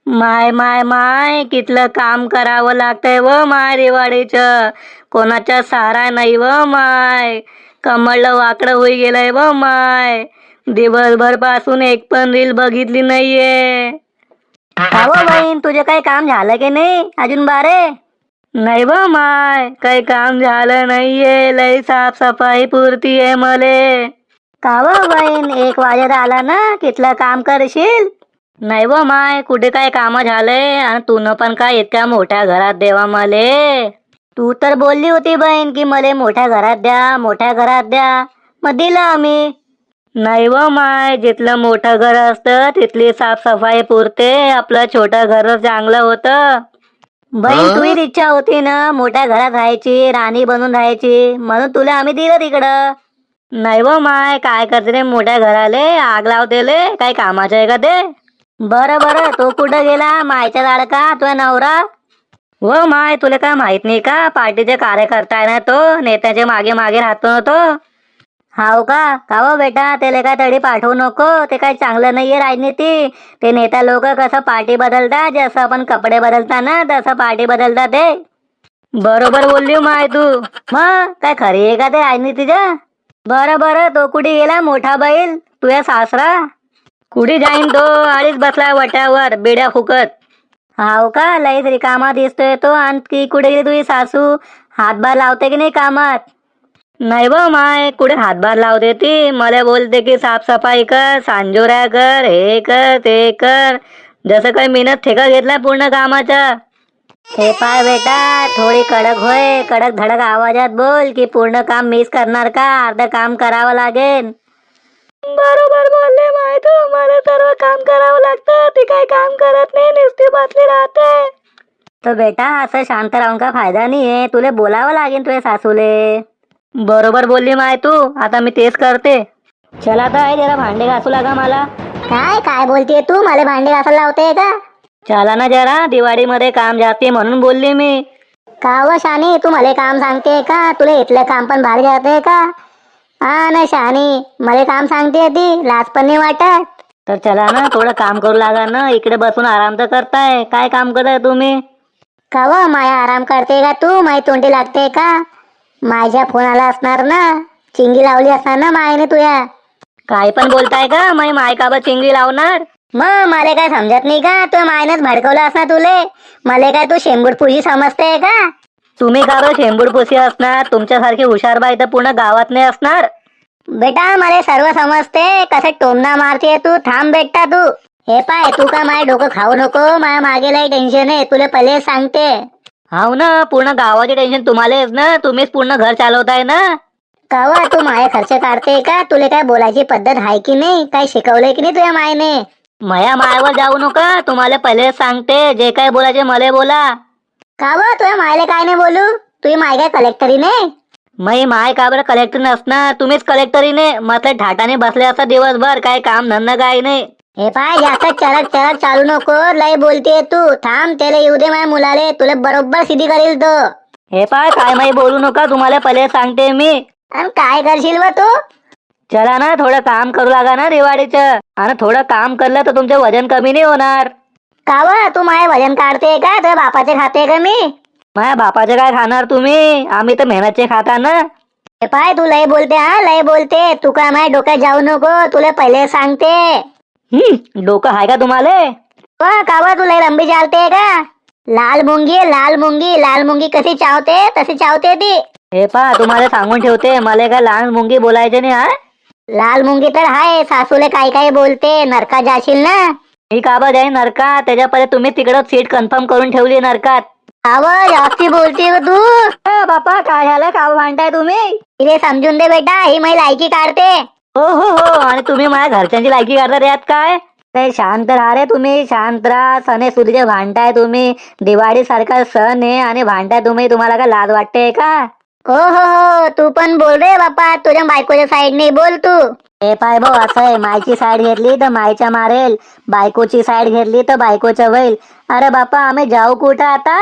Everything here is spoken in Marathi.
माय माय माय कितलं काम करावं लागतंय व माय दिवाळीचं. कोणाचा सहारा नाही व माय. कमळलं वाकडं होई गेलंय व माय. दिवसभर पासून एक पण रील बघितली नाहीये. का व बहीण, तुझे काही काम झालं की नाही अजून बारे? नाही व माय, काही काम झालं नाहीये. लई साफसफाई पुरती आहे मले. का व बहीण, 1 वाजत आला ना, कितलं काम करशील? नाही व माय, कुठे काय काम झालंय? आणि तून पण काय इतक्या मोठ्या घरात देवा मले? तू तर बोलली होती बहीण की मले मोठ्या घरात द्या, मोठ्या घरात द्या. मग दिलं आम्ही. नाही व माय, जिथलं मोठं घर असतं तिथली साफसफाई पुरते. आपलं छोटं घर चांगलं होतं. बहीण, तुझीच इच्छा होती ना मोठ्या घरात राहायची, राणी बनून राहायची, म्हणून तुला आम्ही दिलं तिकडं. नाही व माय, काय करते रे मोठ्या घराले? आग लावतेले काय कामाचं आहे का ते? बरं बरं, तो कुठं गेला मायचा लाडका, तुझा नवरा? व माय, तुला काय माहित नाही का? पार्टीचे कार्यकर्ता आहे ना तो, नेत्याचे मागे मागे राहतो ना तो. हाव का? का व बेटा, त्याला काय तडी पाठवू नको. ते काय चांगलं नाहीये राजनीती. ते नेता लोक कसं पार्टी बदलतात, जसं आपण कपडे बदलता ना तसं पार्टी बदलतात ते. बरोबर बोलली माय तू. मग काय खरी आहे का ते राजनीतीचं? बरं बरं, तो कुठे गेला मोठा बैल, तुझ्या सासरा? कुठे जाईन तो, आधीच बसलाय वट्यावर बेड्या फुकत. हाव का? लईच रिकामा दिसतोय तो. आणखी कुठे गेली तुझी सासू? हातभार लावते की नाही कामात? नाही व माय, कुठे हातभार लावते ती? मला बोलते की साफसफाई कर, सांजोऱ्या कर, हे कर ते कर. जसं काही मीनच ठेका घेतलाय पूर्ण कामाचा. हे पाय बेटा, थोडी कडक होय, कडक धडक आवाजात बोल की पूर्ण काम मीच करणार का, अर्ध काम करावं लागेल. बरोबर बोलले माय तू. मला सर्व काम करावं लागतं. ती काही काम करत नाही, नुसती बसली राहते. तर बेटा, असं शांत राहून का फायदा नाहीये. तुला बोलावं लागेल तुझ्या सासूले. बरोबर बोलली माय तू. आता मी तेच करते. चला आता आहे, जरा भांडे घासू लागा मला. काय काय बोलतेय तू? मला भांडे घासायला लावते का? चला ना जरा, दिवाळीमध्ये काम जाते म्हणून बोलली मी. का व शानी, तू मला काम सांगते का? तुला इथलं काम पण भारी जाते का? हा ना शानी, मला काम सांगते ती, लाज पण नाही वाटत. तर चला ना, थोडं काम करू लागा ना. इकडे बसून आराम तर करताय, काय काम करताय तुम्ही? का व माया, आराम करते का तू? माई तोंडी लागते का? माझ्या फोनाला असणार ना, चिंगी लावली असणार ना मायने तुया. काय पण बोलताय का? माय का बा चिंगी लावणार? मग मला काय समजत नाही का? तू मायनच भडकवलं असणार तुले. मला काय तू शेंबूड पूजी समजते का? तुम्ही का बरं शेंबूड पुसी असणार? तुमच्यासारखी हुशार बाई तर पूर्ण गावात नाही असणार. बेटा, मला सर्व समजते. कसं टोमना मारते तू. थांब बेटा तू. हे पाय, तू का माझे डोकं खाऊ नको. माझ्या मागे लय टेन्शन आहे, तुला पहिले सांगते. हाव ना, पूर्ण गावाचे टेन्शन तुम्हालाच ना. तुम्हीच पूर्ण घर चालवताय ना. कावा, तू माया खर्च काढते का? तुला काय बोलायची पद्धत आहे की नाही? काय शिकवलंय की नाही तुझ्या मायने? माया मायावर जाऊ नका. तुम्हाला पहिले सांगते, जे काय बोलायचे मला बोला. का व, तुझ्या मायला काय नाही बोलू? तुझी माय काय कलेक्टरी नाही? माय का बरं कलेक्टर नसणार? तुम्हीच कलेक्टरीने म्हटलं ठाटाने बसले असता दिवसभर. काय काम धंदा काय नाही. हे पाय, जास्त चरक चरक चालू नको. लय बोलते तू. थांब, त्याला येऊ दे माझ्या मुलाले. तुला बरोबर सिधी करील तो. हे पाय, काय माही बोलू नका. तुम्हाला पहिले सांगते मी. आणि काय करशील व तू? चला ना, थोडं काम करू लागा ना दिवाळीचं. आणि थोडं काम करलं तर तुमचं वजन कमी नाही होणार. का व, तू माझे वजन काढते का? तुझ्या बापाचे खाते का मी? माझ्या बापाचे काय खाणार तुम्ही? आम्ही तर मेहनतचे खाता ना. हे पाय, तू लय बोलते. हा, लय बोलते. तू काय माझ्या डोक्यात जाऊ नको. तुला पहिले सांगते. डोकं आहे का तुम्हाला? का व, तू लय लंबी चालते का? लाल मुंगी, लाल मुंगी, लाल मुंगी कशी चावते तशी चावते ती. हे पा, तुम्हाला सांगून ठेवते, मला काय लाल मुंगी बोलायचे नाही. हा, लाल मुंगी तर हाय. सासूले काय काय बोलते. नरकात जाशील ना. मी का बा जाईन नरकात? त्याच्या पहिले तुम्ही तिकडं सीट कन्फर्म करून ठेवली नरकात. आव, जास्ती बोलते हो तू. बापा, काय झालं? का भांडताय तुम्ही? तिले समजून दे बेटा, ही माझी लायकी काढते. हो हो हो, आणि तुम्ही माझ्या घरच्यांची लायकी करता यात काय? शांत राहा रे तुम्ही, शांत राहा. सणे भांडताय तुम्ही. दिवाळी सारखा सण आहे आणि भांडताय तुम्ही. तुम्हाला काय लाज वाटते का? हो हो हो, तू पण बोल रे बापा. तुझ्या बायकोच्या साईड नाही बोल तू. हे पाय भाऊ, असं आहे, मायची साईड घेतली तर मायच्या मारेल, बायकोची साईड घेतली तर बायकोच्या होईल. अरे बापा, आम्ही जाऊ कुठं आता?